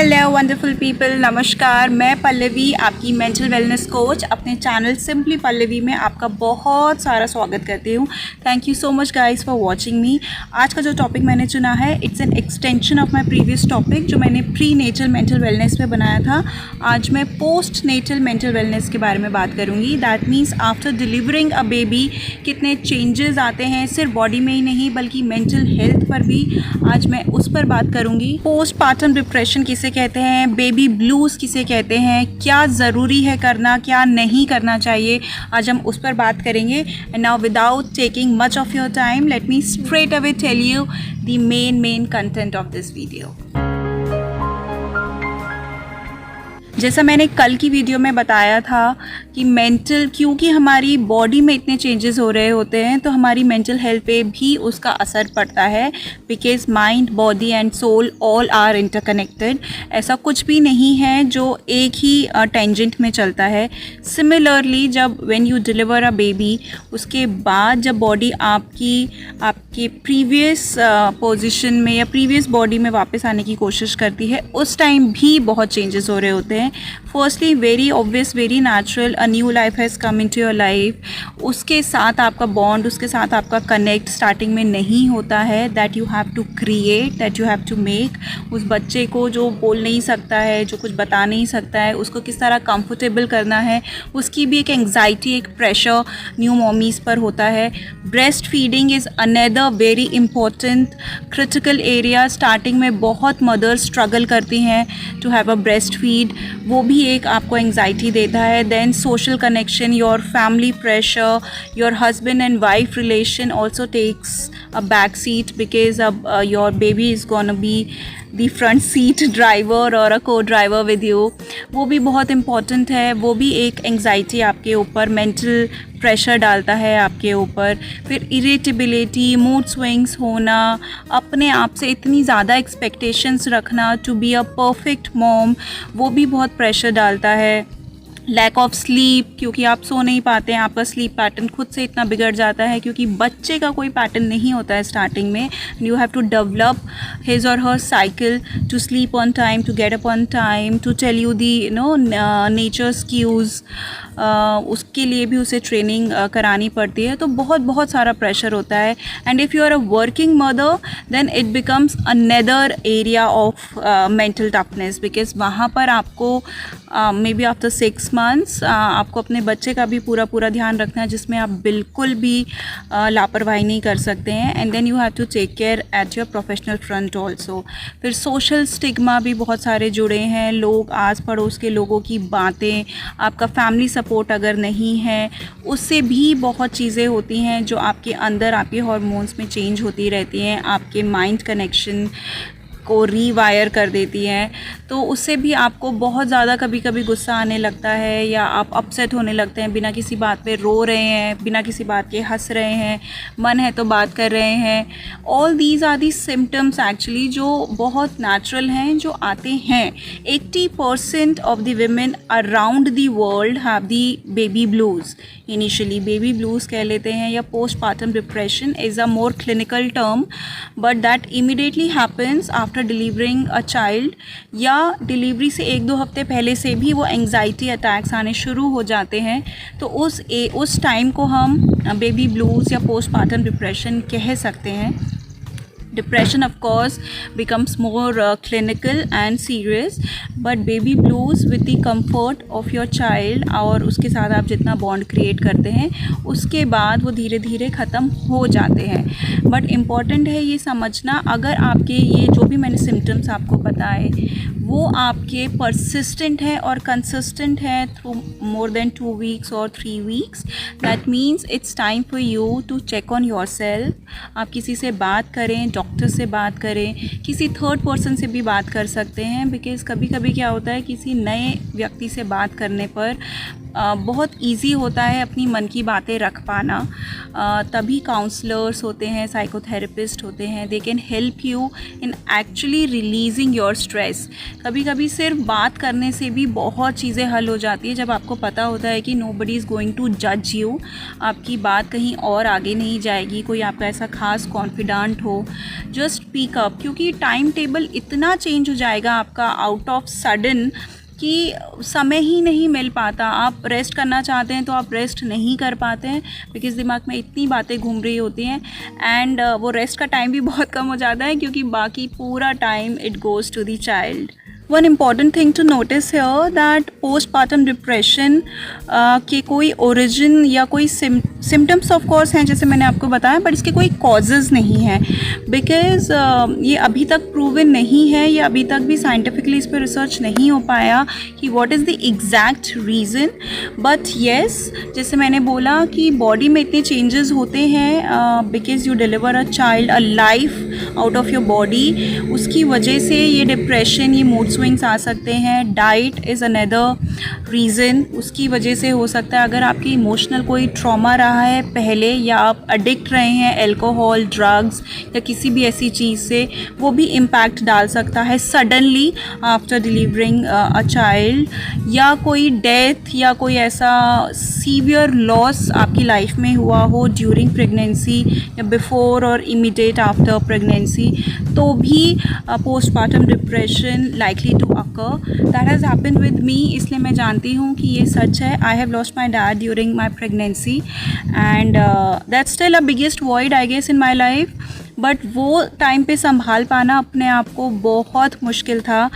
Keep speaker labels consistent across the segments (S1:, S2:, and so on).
S1: Hello wonderful people, नमस्कार। मैं पल्लवी, आपकी मेंटल वेलनेस कोच, अपने चैनल सिंपली पल्लवी में आपका बहुत सारा स्वागत करती हूँ। Thank you so much guys for watching me. आज का जो टॉपिक मैंने चुना है, it's an extension of my previous topic जो मैंने प्री नेटल मेंटल वेलनेस पे बनाया था। आज मैं पोस्ट नेटल मेंटल वेलनेस के बारे में बात करूँगी। That means after delivering a baby कितने चेंजेस आते हैं, सिर्फ बॉडी में ही नहीं बल्कि मेंटल हेल्थ पर भी। आज मैं उस पर बात करूँगी। पोस्ट पार्टम डिप्रेशन किसे कहते हैं, बेबी ब्लूज़ किसे कहते हैं, क्या ज़रूरी है करना, क्या नहीं करना चाहिए, आज हम उस पर बात करेंगे। And now without taking much of your time, let me straight away tell you the main content of this video. जैसा मैंने कल की वीडियो में बताया था कि मेंटल, क्योंकि हमारी बॉडी में इतने चेंजेस हो रहे होते हैं तो हमारी मेंटल हेल्थ पे भी उसका असर पड़ता है, because mind, body and soul all are interconnected. ऐसा कुछ भी नहीं है जो एक ही टेंजेंट में चलता है। सिमिलरली जब when you deliver a baby, उसके बाद जब बॉडी आपके प्रीवियस पोजीशन में या प्रीवियस बॉडी में वापस आने की कोशिश करती है, उस टाइम भी बहुत चेंजेस हो रहे होते हैं। Firstly very obvious, very natural, a new life has come into your life. उसके साथ आपका बॉन्ड, उसके साथ आपका कनेक्ट स्टार्टिंग में नहीं होता है। That you have to create, that you have to make. उस बच्चे को जो बोल नहीं सकता है, जो कुछ बता नहीं सकता है, उसको किस तरह कंफर्टेबल करना है, उसकी भी एक एंग्जाइटी, एक प्रेशर न्यू मॉमीज़ पर होता है। Breast feeding is another very important critical area. Starting में बहुत मदर्स स्ट्रगल करती हैं to have a breast feed, वो भी एक आपको एंग्जाइटी देता है। Then social connection, your family pressure, your husband and wife relation also takes a back seat, because अब your baby is gonna be the front seat driver और अ को ड्राइवर विद यू। वो भी बहुत इम्पॉर्टेंट है। वो भी एक एंग्जाइटी आपके ऊपर, मेंटल प्रेशर डालता है आपके ऊपर। फिर इरिटेबिलिटी, मूड स्विंग्स होना, अपने आप से इतनी ज़्यादा एक्सपेक्टेशंस रखना to be a perfect mom, वो भी बहुत प्रेशर डालता है। लैक ऑफ स्लीप, क्योंकि आप सो नहीं पाते हैं, आपका स्लीप पैटर्न खुद से इतना बिगड़ जाता है क्योंकि बच्चे का कोई पैटर्न नहीं होता है स्टार्टिंग में। You have to develop his और her cycle to sleep on time, to get up on time, to tell you the nature's cues. उसके लिए भी उसे ट्रेनिंग करानी पड़ती है। तो बहुत सारा प्रेशर होता है। And if you are a working mother, then it becomes another area of mental toughness, because वहाँ पर आपको मे बी आफ्टर 6 months आपको अपने बच्चे का भी पूरा ध्यान रखना है, जिसमें आप बिल्कुल भी लापरवाही नहीं कर सकते हैं। And then you have to take care at your professional front also. फिर सोशल स्टिग्मा भी बहुत सारे जुड़े हैं, लोग, आस पड़ोस के लोगों की बातें, आपका फैमिली सपोर्ट अगर नहीं है, उससे भी बहुत चीज़ें होती हैं जो आपके अंदर, आपके हार्मोन्स में चेंज होती रहती हैं, आपके माइंड कनेक्शन को रीवायर कर देती हैं। तो उससे भी आपको बहुत ज़्यादा कभी कभी गुस्सा आने लगता है, या आप अपसेट होने लगते हैं, बिना किसी बात पे रो रहे हैं, बिना किसी बात के हंस रहे हैं, मन है तो बात कर रहे हैं। All these are the symptoms actually जो बहुत नेचुरल हैं, जो आते हैं। 80% of the women around the world have the baby blues. Initially baby blues कह लेते हैं, या postpartum depression is a more clinical term, but that immediately happens after delivering a child, या डिलीवरी से 1-2 हफ्ते पहले से भी वो एंग्जाइटी अटैक्स आने शुरू हो जाते हैं। तो उस टाइम को हम बेबी ब्लूज़ या पोस्ट पार्टम डिप्रेशन कह सकते हैं। Depression of course becomes more clinical and serious, but baby blues with the comfort of your child और उसके साथ आप जितना बॉन्ड क्रिएट करते हैं, उसके बाद वो धीरे धीरे ख़त्म हो जाते हैं। बट इम्पॉर्टेंट है ये समझना, अगर आपके ये जो भी मैंने सिम्टम्स आपको बताए वो आपके परसिस्टेंट है और कंसिस्टेंट है थ्रू मोर देन 2 weeks और 3 weeks, that means it's time for you to check on yourself. आप किसी से बात करें, डॉक्टर से बात करें, किसी थर्ड पर्सन से भी बात कर सकते हैं, बिकॉज़ कभी कभी क्या होता है, किसी नए व्यक्ति से बात करने पर बहुत इजी होता है अपनी मन की बातें रख पाना। तभी काउंसलर्स होते हैं, साइकोथेरेपिस्ट होते हैं, they can help you in actually releasing your stress. कभी कभी सिर्फ बात करने से भी बहुत चीज़ें हल हो जाती है, जब आपको पता होता है कि नोबडी इज़ गोइंग टू जज यू, आपकी बात कहीं और आगे नहीं जाएगी, कोई आपका ऐसा खास कॉन्फिडेंट हो। जस्ट स्पीक अप, क्योंकि टाइम टेबल इतना चेंज हो जाएगा आपका आउट ऑफ सडन कि समय ही नहीं मिल पाता। आप रेस्ट करना चाहते हैं तो आप रेस्ट नहीं कर पाते हैं, बिकॉज़ दिमाग में इतनी बातें घूम रही होती हैं। एंड वो रेस्ट का टाइम भी बहुत कम हो जाता है, क्योंकि बाकी पूरा time it goes to the child. One important thing to notice here that postpartum depression के कोई ओरिजिन या कोई सिम्टम्स ऑफ कोर्स हैं, जैसे मैंने आपको बताया, बट इसके कोई कॉजेज़ नहीं हैं, बिकॉज़ ये अभी तक प्रूवन नहीं है, या अभी तक भी साइंटिफिकली इस पर रिसर्च नहीं हो पाया कि what is the exact reason. But yes, जैसे मैंने बोला कि बॉडी में इतने चेंजेस होते हैं because you deliver a child, a life out of your body, उसकी वजह से ये डिप्रेशन, ये मूड स्विंग्स आ सकते हैं। डाइट इज़ अनदर रीज़न, उसकी वजह से हो सकता है। अगर आपकी इमोशनल कोई ट्रॉमा रहा है पहले, या आप एडिक्ट रहे हैं अल्कोहल, ड्रग्स या किसी भी ऐसी चीज़ से, वो भी इम्पैक्ट डाल सकता है suddenly after delivering a child. या कोई डेथ या कोई ऐसा सीवियर लॉस आपकी लाइफ में हुआ हो ड्यूरिंग प्रेगनेंसी या बिफोर और इमीडिएट आफ्टर प्रेगनेंसी, तो भी postpartum depression likely to occur. That has happened with me, इसलिए मैं जानती हूँ कि ये सच है। I have lost my dad during my pregnancy, and that's still a biggest void I guess in my life. But वो टाइम पे संभाल पाना अपने आप को बहुत मुश्किल था।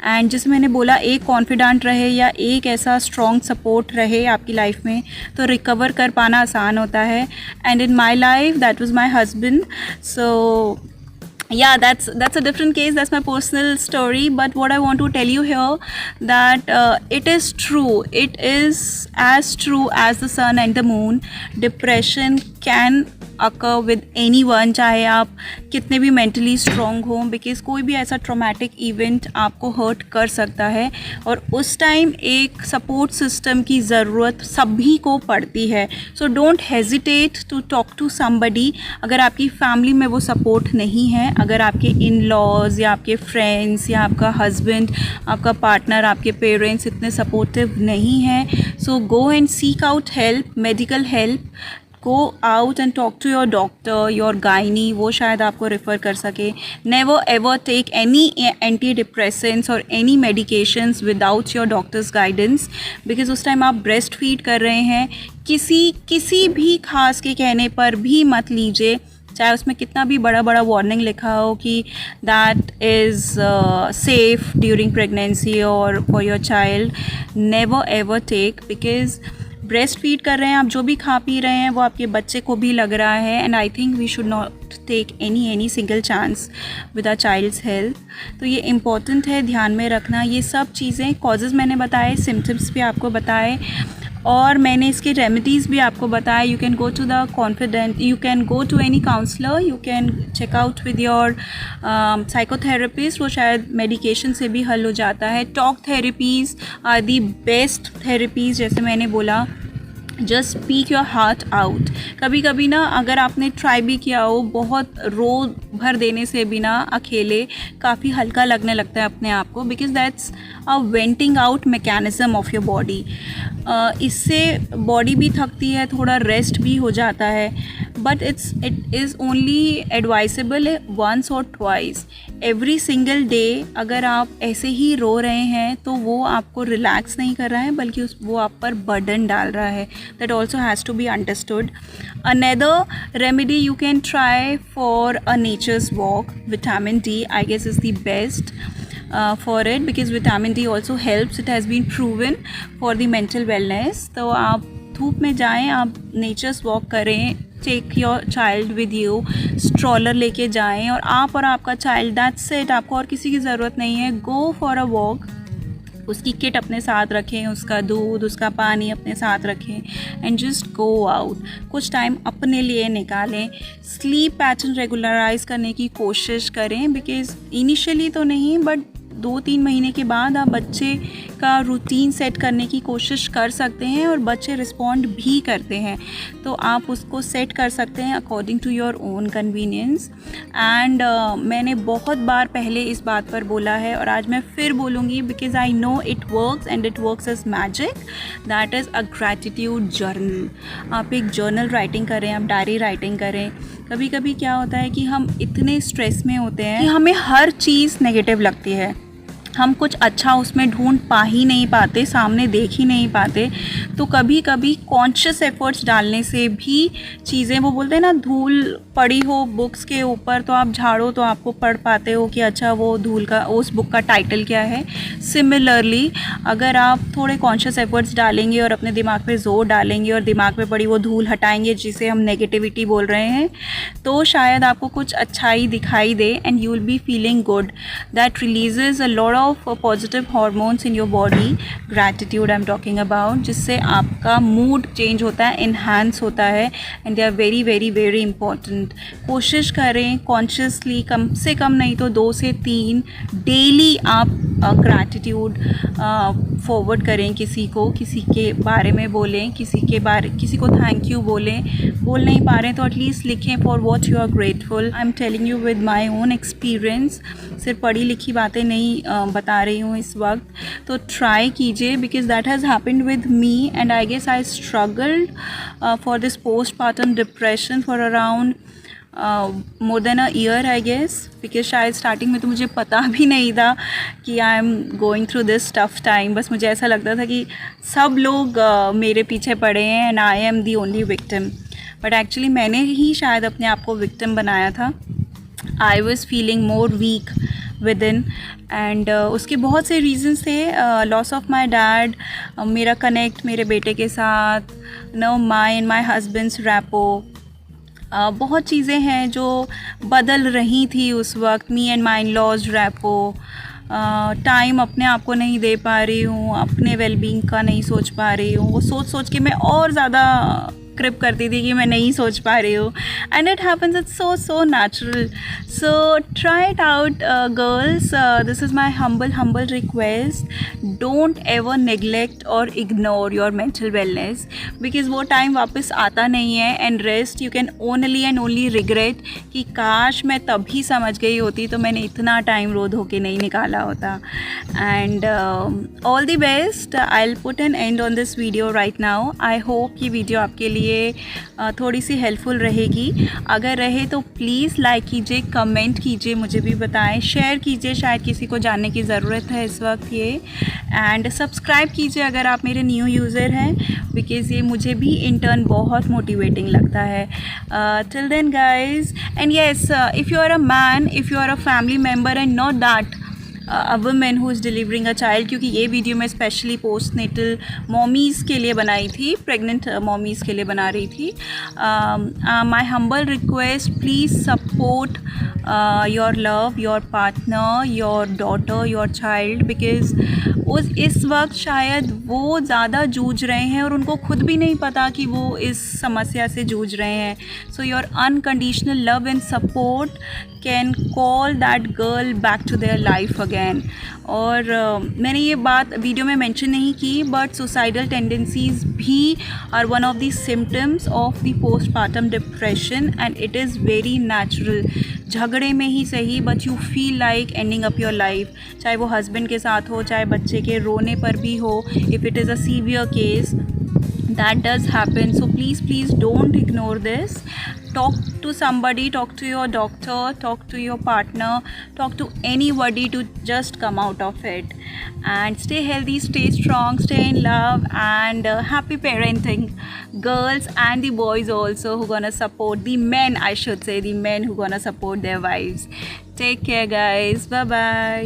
S1: एंड जैसे मैंने बोला, एक कॉन्फिडेंट रहे या एक ऐसा स्ट्रॉन्ग सपोर्ट रहे आपकी लाइफ में, तो रिकवर कर पाना आसान होता है। And in my life that was my husband. So yeah, that's a different case, that's my personal story. But what I want to tell you here that it is true, it is as true as the sun and the moon. Depression can occur with anyone, चाहे आप कितने भी mentally strong हों, because कोई भी ऐसा traumatic event आपको hurt कर सकता है, और उस टाइम एक सपोर्ट सिस्टम की ज़रूरत सभी को पड़ती है। So don't hesitate to talk to somebody. अगर आपकी फैमिली में वो सपोर्ट नहीं है, अगर आपके इन लॉज या आपके फ्रेंड्स या आपका हस्बैंड, आपका पार्टनर, आपके पेरेंट्स इतने सपोर्टिव नहीं हैं, so go and seek out help, medical help. Go out and talk to your doctor, your gynae, वो शायद आपको रेफ़र कर सके। Never ever take any antidepressants और any medications without your doctor's guidance, because उस time आप breast feed कर रहे हैं। किसी भी खास के कहने पर भी मत लीजिए, चाहे उसमें कितना भी बड़ा बड़ा वार्निंग लिखा हो कि that is safe during pregnancy और for your child. Never ever take, because breast feed कर रहे हैं आप, जो भी खा पी रहे हैं वो आपके बच्चे को भी लग रहा है। And I think we should not take any single chance with our child's health. तो ये इम्पॉर्टेंट है ध्यान में रखना। ये सब चीज़ें, कॉजेज़ मैंने बताए, सिम्टम्स भी आपको बताए, और मैंने इसके रेमेडीज़ भी आपको बताया। You can go to the confident, you can go to any counsellor, you can check out with your psychotherapist, वो शायद मेडिकेशन से भी हल हो जाता है। Talk therapies are the best therapies, जैसे मैंने बोला। Just speak your heart out. कभी कभी ना, अगर आपने ट्राई भी किया हो, बहुत रो भर देने से भी ना अकेले काफ़ी हल्का लगने लगता है अपने आप को, because that's a venting out mechanism of your body. इससे बॉडी भी थकती है, थोड़ा रेस्ट भी हो जाता है, but it is only advisable once और ट्वाइस एवरी सिंगल डे। अगर आप ऐसे ही रो रहे हैं तो वो आपको रिलैक्स नहीं कर रहा है, बल्कि वो आप पर बर्डन डाल रहा है। That also has to be understood. Another remedy you can try for a nature's walk. Vitamin D I guess is the best for it, because vitamin D also helps. It has been proven for the mental wellness. तो आप धूप में जाएं, आप nature's walk करें, take your child with you, stroller लेके जाएं, और आप और आपका चाइल्ड, दैट्स इट। आपको और किसी की ज़रूरत नहीं है। गो फॉर अ वॉक, उसकी किट अपने साथ रखें, उसका दूध, उसका पानी अपने साथ रखें, एंड जस्ट गो आउट। कुछ टाइम अपने लिए निकालें। स्लीप पैटर्न रेगुलराइज करने की कोशिश करें, बिकॉज इनिशियली तो नहीं, बट 2-3 महीने के बाद आप बच्चे का रूटीन सेट करने की कोशिश कर सकते हैं और बच्चे रिस्पॉन्ड भी करते हैं, तो आप उसको सेट कर सकते हैं according to your own convenience. And मैंने बहुत बार पहले इस बात पर बोला है और आज मैं फिर बोलूँगी, because I know it works and it works as magic, that is a gratitude journal. आप एक जर्नल राइटिंग करें, आप डायरी राइटिंग करें। कभी कभी क्या होता है कि हम इतने स्ट्रेस में होते हैं कि हमें हर चीज़ नेगेटिव लगती है, हम कुछ अच्छा उसमें ढूंढ पा ही नहीं पाते, सामने देख ही नहीं पाते। तो कभी कभी कॉन्शियस एफर्ट्स डालने से भी चीज़ें, वो बोलते हैं ना, धूल पड़ी हो बुक्स के ऊपर तो आप झाड़ो तो आपको पढ़ पाते हो कि अच्छा वो धूल का, उस बुक का टाइटल क्या है। सिमिलरली अगर आप थोड़े कॉन्शियस एफर्ट्स डालेंगे और अपने दिमाग पे जोर डालेंगे और दिमाग में पड़ी वो धूल हटाएंगे जिसे हम नेगेटिविटी बोल रहे हैं, तो शायद आपको कुछ अच्छाई दिखाई दे and you will be feeling good. That releases a lot of positive hormones in your body, gratitude I am talking about, जिससे आपका मूड चेंज होता है, इन्हांस होता है and they are very very very important. कोशिश करें consciously, कम से कम नहीं तो 2 से 3 डेली आप ग्रैटिट्यूड फॉरवर्ड करें किसी को, किसी के बारे में बोलें, किसी को थैंक यू बोलें। बोल नहीं पा रहे हैं तो एटलीस्ट लिखें for what you are grateful. I am telling you with my own experience, सिर्फ पढ़ी लिखी बातें नहीं बता रही हूँ इस वक्त। तो ट्राई कीजिए, because that has happened with me and I guess I struggled for this postpartum depression for around more than a year I guess, because शायद स्टार्टिंग में तो मुझे पता भी नहीं था कि I am going through this tough time. बस मुझे ऐसा लगता था कि सब लोग मेरे पीछे पड़े हैं and I am the only victim, but actually मैंने ही शायद अपने आप को विक्टिम बनाया था। I was feeling more weak within and उसके बहुत से रीजंस थे। लॉस ऑफ माई डैड, मेरा कनेक्ट मेरे बेटे के साथ, no my and my husband's rapport, बहुत चीज़ें हैं जो बदल रही थी उस वक्त। Me and my in laws rapport, time अपने आप को नहीं दे पा रही हूँ, अपने वेलबींग का नहीं सोच पा रही हूँ। वो सोच सोच के मैं और ज़्यादा क्रिप करती थी कि मैं नहीं सोच पा रही हूँ, and it happens, it's so natural. So try it out girls, this is my humble request, don't ever neglect और ignore your mental wellness, because वो टाइम वापस आता नहीं है। And rest you can only and only regret कि काश मैं तभी समझ गई होती तो मैंने इतना टाइम रो धो के नहीं निकाला होता। And all the best, I will put an end on this video right now. I hope ये वीडियो आपके लिए थोड़ी सी हेल्पफुल रहेगी। अगर रहे तो प्लीज़ लाइक कीजिए, कमेंट कीजिए, मुझे भी बताएं, शेयर कीजिए, शायद किसी को जानने की ज़रूरत है इस वक्त ये। एंड सब्सक्राइब कीजिए अगर आप मेरे न्यू यूज़र हैं, बिकॉज़ ये मुझे भी इन टर्न बहुत मोटिवेटिंग लगता है। Till then guys, and yes, if you are a man, if you are a family member and not that a women who is delivering a child, क्योंकि ये video मैं specially post natal mommies के लिए बनाई थी, pregnant mommies के लिए बना रही थी। My humble request, please support your love, your partner, your daughter, your child, because इस वक्त शायद वो ज़्यादा जूझ रहे हैं और उनको खुद भी नहीं पता कि वो इस समस्या से जूझ रहे हैं। So your unconditional love and support can call that girl back to their life again. और मैंने ये बात वीडियो में मेंशन नहीं की, बट सुसाइडल टेंडेंसीज़ भी are one of the symptoms of the postpartum depression and it is very natural. झगड़े में ही सही, but you feel like ending up your life, चाहे वो हस्बैंड के साथ हो, चाहे बच्चे के रोने पर भी हो, if it is a severe case, that does happen. So please don't ignore this. Talk to somebody, talk to your doctor, talk to your partner, talk to anybody to just come out of it. And stay healthy, stay strong, stay in love, and happy parenting, girls and the boys also who gonna support, the men I should say, the men who gonna support their wives. Take care guys, bye bye.